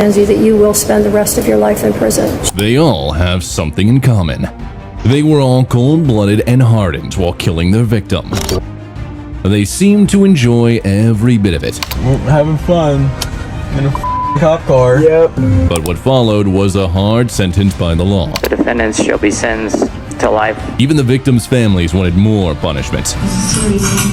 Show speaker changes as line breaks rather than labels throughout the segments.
that you will spend the rest of your life in prison.
They all have something in common. They were all cold-blooded and hardened while killing their victim. They seemed to enjoy every bit of it.
We're having fun in a cop car. Yep.
But what followed was a hard sentence by the law.
The defendants shall be sentenced to life.
Even the victims' families wanted more punishment.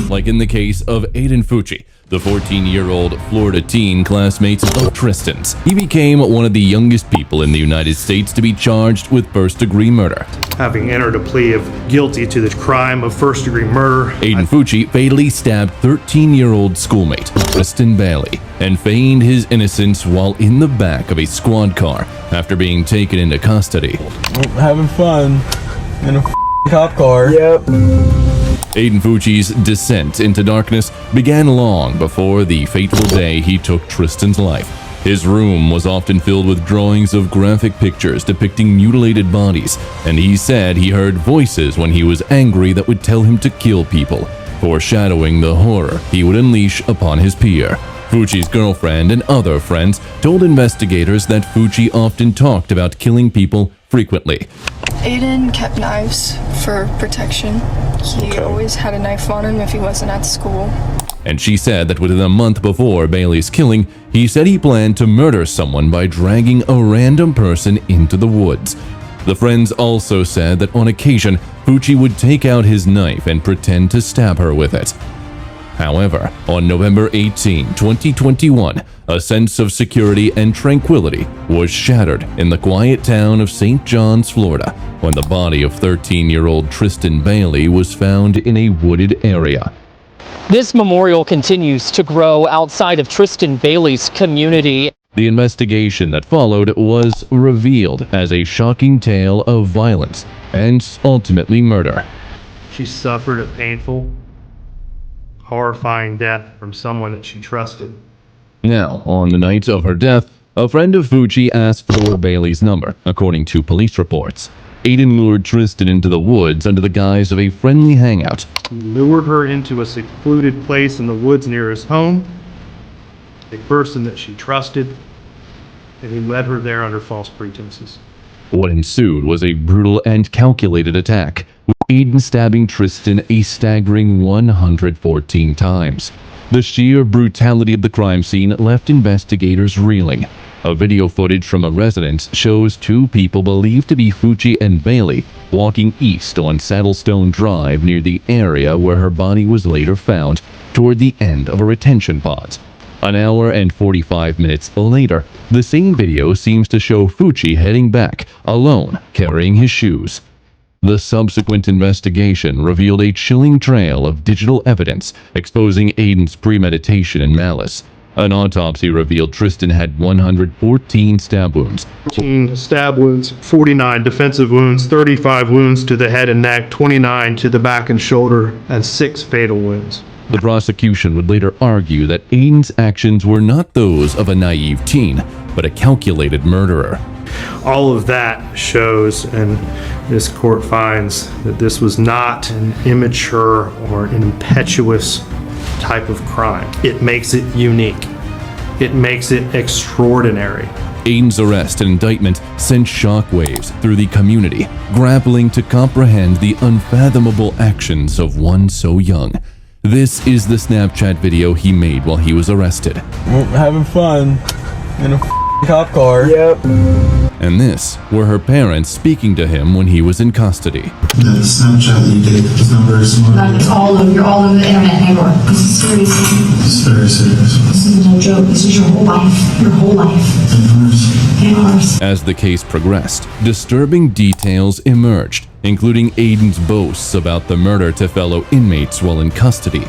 Like in the case of Aiden Fucci, the 14-year-old Florida teen classmate of Tristan's. He became one of the youngest people in the United States to be charged with first-degree murder.
Having entered a plea of guilty to the crime of first-degree murder,
Aiden Fucci fatally stabbed 13-year-old schoolmate Tristan Bailey and feigned his innocence while in the back of a squad car after being taken into custody.
We're having fun in a cop car. Yep.
Aiden Fucci's descent into darkness began long before the fateful day he took Tristan's life. His room was often filled with drawings of graphic pictures depicting mutilated bodies, and he said he heard voices when he was angry that would tell him to kill people, foreshadowing the horror he would unleash upon his peer. Fucci's girlfriend and other friends told investigators that Fucci often talked about killing people frequently.
Aiden kept knives for protection. He always had a knife on him if he wasn't at school.
And she said that within a month before Bailey's killing, he said he planned to murder someone by dragging a random person into the woods. The friends also said that on occasion, Fucci would take out his knife and pretend to stab her with it. However, on November 18, 2021, a sense of security and tranquility was shattered in the quiet town of St. John's, Florida, when the body of 13-year-old Tristan Bailey was found in a wooded area.
This memorial continues to grow outside of Tristan Bailey's community.
The investigation that followed was revealed as a shocking tale of violence and ultimately murder.
she suffered a painful, horrifying death from someone that she trusted.
Now, on the night of her death, a friend of Fucci asked for Bailey's number, according to police reports. Aiden lured Tristan into the woods under the guise of a friendly hangout.
He lured her into a secluded place in the woods near his home, a person that she trusted, and he led her there under false pretenses.
What ensued was a brutal and calculated attack, with Aiden stabbing Tristan a staggering 114 times. The sheer brutality of the crime scene left investigators reeling. A video footage from a residence shows two people believed to be Fucci and Bailey walking east on Saddlestone Drive near the area where her body was later found, toward the end of a retention pond. An hour and 45 minutes later, the same video seems to show Fucci heading back, alone, carrying his shoes. The subsequent investigation revealed a chilling trail of digital evidence exposing Aiden's premeditation and malice. An autopsy revealed Tristan had 114 stab wounds.
14 stab wounds, 49 defensive wounds, 35 wounds to the head and neck, 29 to the back and shoulder, and 6 fatal wounds.
The prosecution would later argue that Aiden's actions were not those of a naive teen, but a calculated murderer.
All of that shows, and this court finds, that this was not an immature or an impetuous type of crime. It makes it unique. It makes it extraordinary.
Aiden's arrest and indictment sent shockwaves through the community, grappling to comprehend the unfathomable actions of one so young. This is the Snapchat video he made while he was arrested.
We're having fun in a cop car. Yep.
And this were her parents speaking to him when he was in custody.
The Snapchat that you did was not very smart.
Like you're all over the internet, Hagor. This is serious.
It's very serious.
This is no joke. This is your whole life. Your whole life.
And ours.
And ours.
As the case progressed, disturbing details emerged, including Aiden's boasts about the murder to fellow inmates while in custody.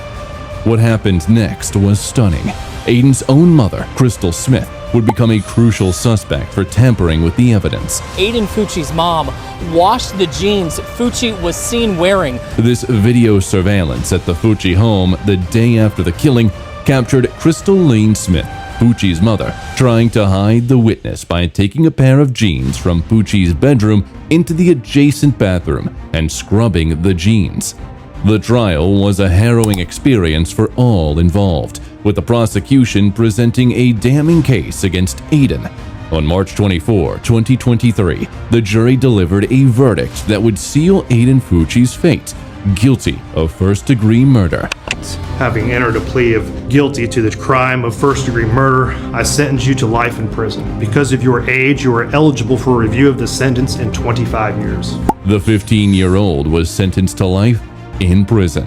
What happened next was stunning. Aiden's own mother, Crystal Smith, would become a crucial suspect for tampering with the evidence.
Aiden Fucci's mom washed the jeans Fucci was seen wearing.
This video surveillance at the Fucci home the day after the killing captured Crystal Lane Smith, Fucci's mother, trying to hide the witness by taking a pair of jeans from Fucci's bedroom into the adjacent bathroom and scrubbing the jeans. The trial was a harrowing experience for all involved, with the prosecution presenting a damning case against Aiden On March 24, 2023, the jury delivered a verdict that would seal Aiden Fucci's fate, guilty of first-degree murder.
Having entered a plea of guilty to the crime of first-degree murder, I sentence you to life in prison. Because of your age, you are eligible for a review of the sentence in 25 years.
The 15-year-old was sentenced to life in prison.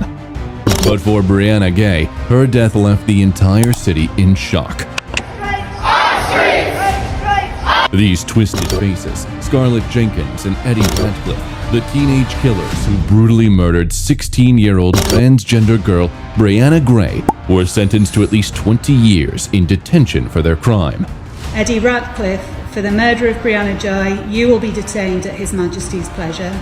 But for Brianna Gay, her death left the entire city in shock. These twisted faces, Scarlett Jenkins and Eddie Ratcliffe, the teenage killers who brutally murdered 16-year-old transgender girl Brianna Gray, were sentenced to at least 20 years in detention for their crime.
Eddie Ratcliffe, for the murder of Brianna Joy, you will be detained at His Majesty's pleasure.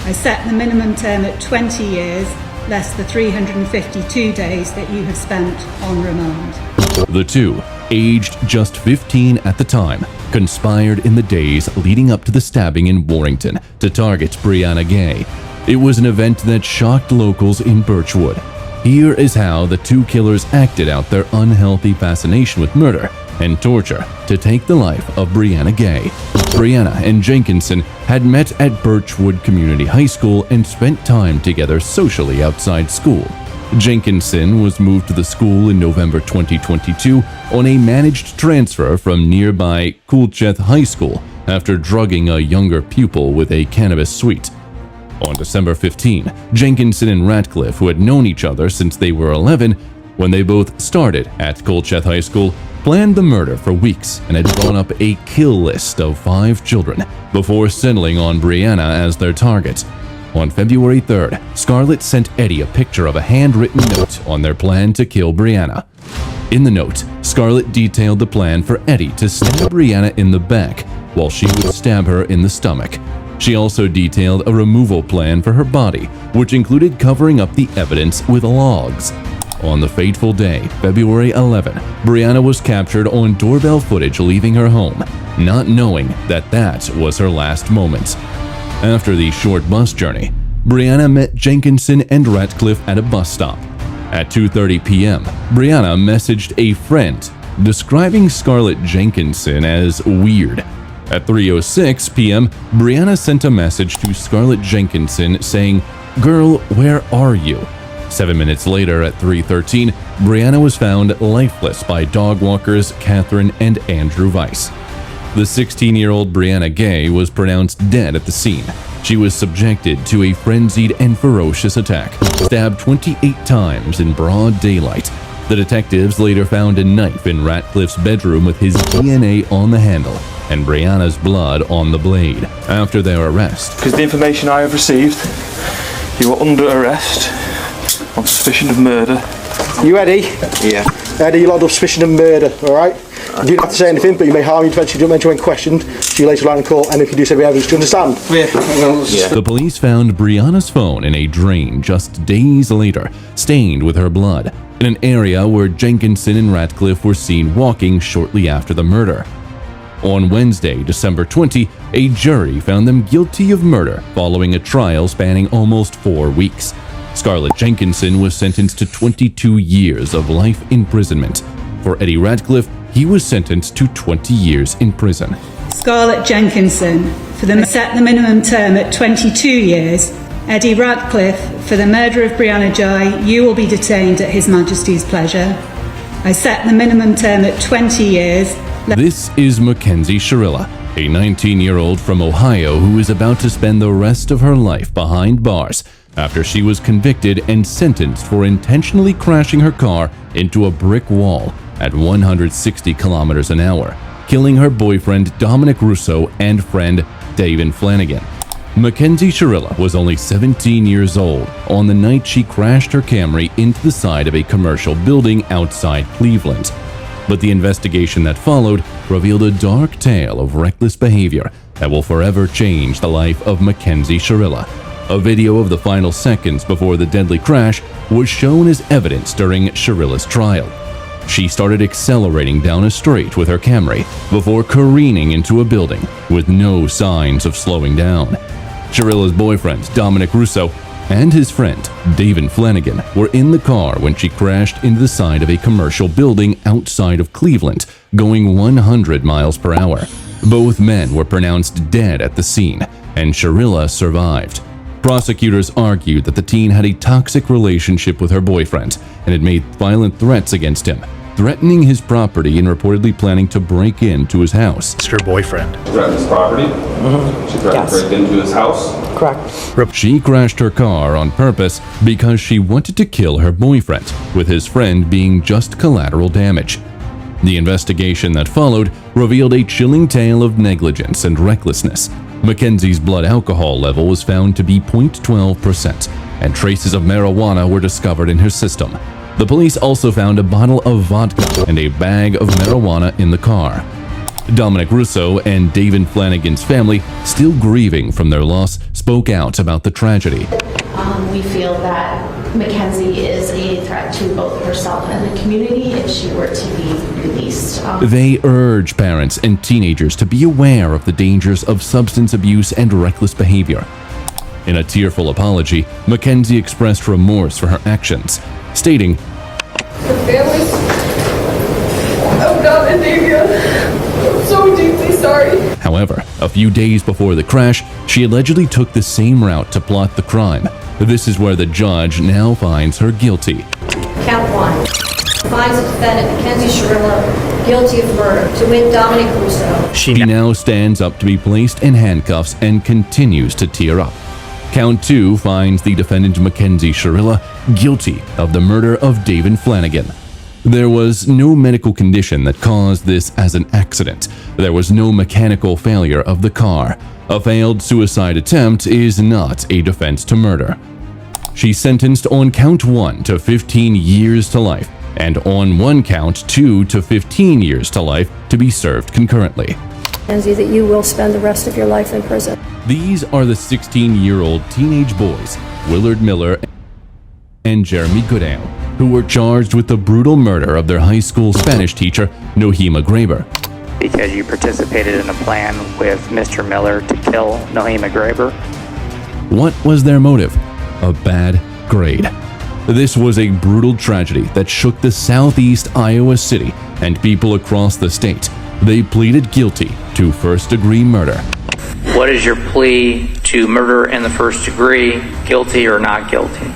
I set the minimum term at 20 years, less the 352 days that you have spent on remand.
The two, aged just 15 at the time, conspired in the days leading up to the stabbing in Warrington to target Brianna Gay. It was an event that shocked locals in Birchwood. Here is how the two killers acted out their unhealthy fascination with murder and torture to take the life of Brianna Gay. Brianna and Jenkinson had met at Birchwood Community High School and spent time together socially outside school. Jenkinson was moved to the school in November 2022 on a managed transfer from nearby Coolcheth High School after drugging a younger pupil with a cannabis sweet. On December 15, Jenkinson and Ratcliffe, who had known each other since they were 11, when they both started at Coolcheth High School, planned the murder for weeks and had drawn up a kill list of 5 children before settling on Brianna as their target. On February 3rd, Scarlett sent Eddie a picture of a handwritten note on their plan to kill Brianna. In the note, Scarlett detailed the plan for Eddie to stab Brianna in the back while she would stab her in the stomach. She also detailed a removal plan for her body, which included covering up the evidence with logs. On the fateful day, February 11, Brianna was captured on doorbell footage leaving her home, not knowing that that was her last moment. After the short bus journey, Brianna met Jenkinson and Ratcliffe at a bus stop. At 2:30 p.m., Brianna messaged a friend, describing Scarlett Jenkinson as weird. At 3:06 p.m., Brianna sent a message to Scarlett Jenkinson saying, "Girl, where are you?" 7 minutes later, at 3:13, Brianna was found lifeless by dog walkers Catherine and Andrew Weiss. The 16-year-old Brianna Gay was pronounced dead at the scene. She was subjected to a frenzied and ferocious attack, stabbed 28 times in broad daylight. The detectives later found a knife in Ratcliffe's bedroom with his DNA on the handle and Brianna's blood on the blade. After their arrest,
Because the information I have received, you are under arrest on suspicion of murder.
You Eddie?
Yeah.
Eddie, you're locked up suspicion of murder, alright? You don't have to say anything, but you may harm your defence if you don't mention when questioned. See you later on in court, and if you do say evidence, do you understand?
Yeah.
the police found Brianna's phone in a drain just days later, stained with her blood, in an area where Jenkinson and Ratcliffe were seen walking shortly after the murder. On Wednesday, December 20, a jury found them guilty of murder following a trial spanning almost 4 weeks. Scarlett Jenkinson was sentenced to 22 years of life imprisonment. For Eddie Ratcliffe, he was sentenced to 20 years in prison.
Scarlett Jenkinson, for the set the minimum term at 22 years. Eddie Ratcliffe, for the murder of Brianna Joy, you will be detained at His Majesty's pleasure. I set the minimum term at 20 years.
This is Mackenzie Shirilla, a 19-year-old from Ohio who is about to spend the rest of her life behind bars after she was convicted and sentenced for intentionally crashing her car into a brick wall at 160 kilometers an hour, killing her boyfriend Dominic Russo and friend David Flanagan. Mackenzie Shirilla was only 17 years old on the night she crashed her Camry into the side of a commercial building outside Cleveland. But the investigation that followed revealed a dark tale of reckless behavior that will forever change the life of Mackenzie Shirilla. A video of the final seconds before the deadly crash was shown as evidence during Shirilla's trial. She started accelerating down a street with her Camry before careening into a building with no signs of slowing down. Shirilla's boyfriend, Dominic Russo, and his friend, David Flanagan, were in the car when she crashed into the side of a commercial building outside of Cleveland, going 100 miles per hour. Both men were pronounced dead at the scene, and Sharilla survived. Prosecutors argued that the teen had a toxic relationship with her boyfriend and had made violent threats against him, threatening his property and reportedly planning to break into his house.
It's her boyfriend.
Threatened his property? She threatened to break into his house?
Correct.
She crashed her car on purpose because she wanted to kill her boyfriend, with his friend being just collateral damage. The investigation that followed revealed a chilling tale of negligence and recklessness. Mackenzie's blood alcohol level was found to be 0.12%, and traces of marijuana were discovered in her system. The police also found a bottle of vodka and a bag of marijuana in the car. Dominic Russo and David Flanagan's family, still grieving from their loss, spoke out about the tragedy.
We feel that Mackenzie is a threat to both herself and the community if she were to be released.
They urge parents and teenagers to be aware of the dangers of substance abuse and reckless behavior. In a tearful apology, Mackenzie expressed remorse for her actions, stating,
Her family's... Oh God, Adavia. I'm so deeply sorry.
However, a few days before the crash, she allegedly took the same route to plot the crime. This is where the judge now finds her guilty.
Count 1. Finds the defendant, Mackenzie Sharilla, guilty of murder to wit Dominic Russo.
She now stands up to be placed in handcuffs and continues to tear up. Count 2 finds the defendant Mackenzie Sharilla guilty of the murder of David Flanagan. There was no medical condition that caused this as an accident. There was no mechanical failure of the car. A failed suicide attempt is not a defense to murder. She's sentenced on count 1 to 15 years to life, and on one count 2 to 15 years to life to be served concurrently.
Mackenzie, that you will spend the rest of your life in prison.
These are the 16-year-old teenage boys, Willard Miller and Jeremy Goodale, who were charged with the brutal murder of their high school Spanish teacher, Nohema Graber.
Because you participated in a plan with Mr. Miller to kill Nohema Graber.
What was their motive? A bad grade. This was a brutal tragedy that shook the southeast Iowa city and people across the state. They pleaded guilty to first-degree murder.
What is your plea to murder in the first degree, guilty or not guilty?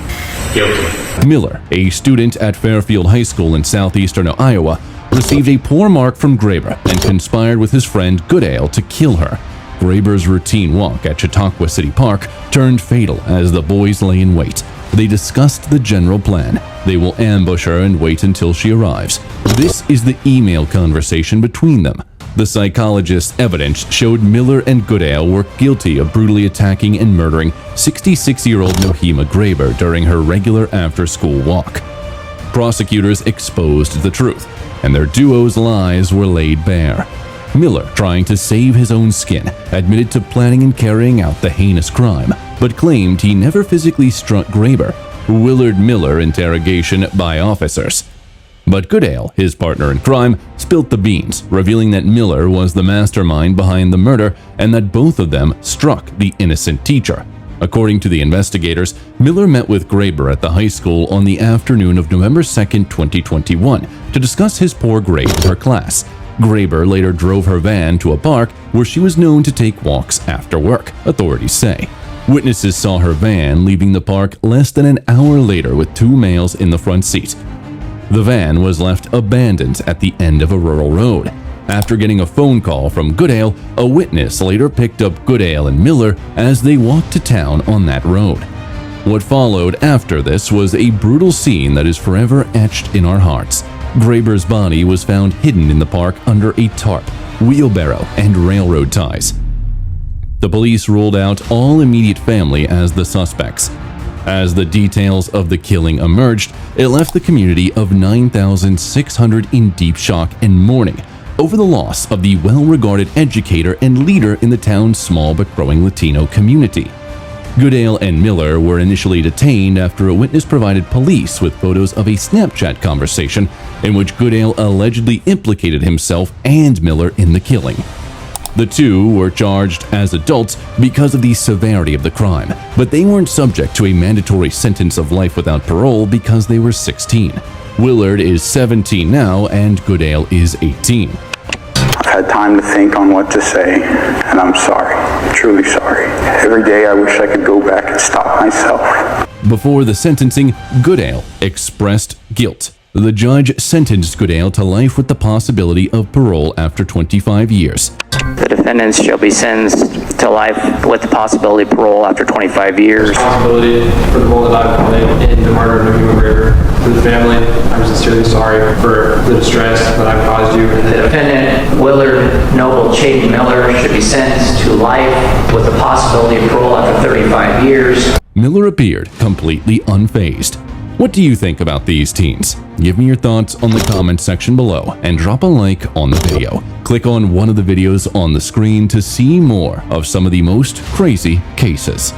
Guilty.
Miller, a student at Fairfield High School in southeastern Iowa, received a poor mark from Graber and conspired with his friend Goodale to kill her. Graber's routine walk at Chautauqua City Park turned fatal as the boys lay in wait. They discussed the general plan. They will ambush her and wait until she arrives. This is the email conversation between them. The psychologist's evidence showed Miller and Goodale were guilty of brutally attacking and murdering 66-year-old Nohema Graber during her regular after-school walk. Prosecutors exposed the truth, and their duo's lies were laid bare. Miller, trying to save his own skin, admitted to planning and carrying out the heinous crime, but claimed he never physically struck Graber. Willard Miller interrogation by officers. But Goodale, his partner in crime, spilt the beans, revealing that Miller was the mastermind behind the murder and that both of them struck the innocent teacher. According to the investigators, Miller met with Graber at the high school on the afternoon of November 2, 2021, to discuss his poor grade in her class. Graber later drove her van to a park where she was known to take walks after work, authorities say. Witnesses saw her van leaving the park less than an hour later with two males in the front seat. The van was left abandoned at the end of a rural road. After getting a phone call from Goodale, a witness later picked up Goodale and Miller as they walked to town on that road. What followed after this was a brutal scene that is forever etched in our hearts. Graber's body was found hidden in the park under a tarp, wheelbarrow, and railroad ties. The police ruled out all immediate family as the suspects. As the details of the killing emerged, it left the community of 9,600 in deep shock and mourning over the loss of the well-regarded educator and leader in the town's small but growing Latino community. Goodale and Miller were initially detained after a witness provided police with photos of a Snapchat conversation in which Goodale allegedly implicated himself and Miller in the killing. The two were charged as adults because of the severity of the crime, but they weren't subject to a mandatory sentence of life without parole because they were 16. Willard is 17 now and Goodale is 18.
I've had time to think on what to say, and I'm sorry. I'm truly sorry. Every day I wish I could go back and stop myself.
Before the sentencing, Goodale expressed guilt. The judge sentenced Goodale to life with the possibility of parole after 25 years.
The defendants shall be sentenced to life with the possibility of parole after 25 years.
Responsibility for the role that I've played in the murder of Nahima Raver. To the family, I'm sincerely sorry for the distress that I've caused you.
The defendant, Willard Noble Chayton Miller, should be sentenced to life with the possibility of parole after 35 years.
Miller appeared completely unfazed. What do you think about these teens? Give me your thoughts on the comment section below and drop a like on the video. Click on one of the videos on the screen to see more of some of the most crazy cases.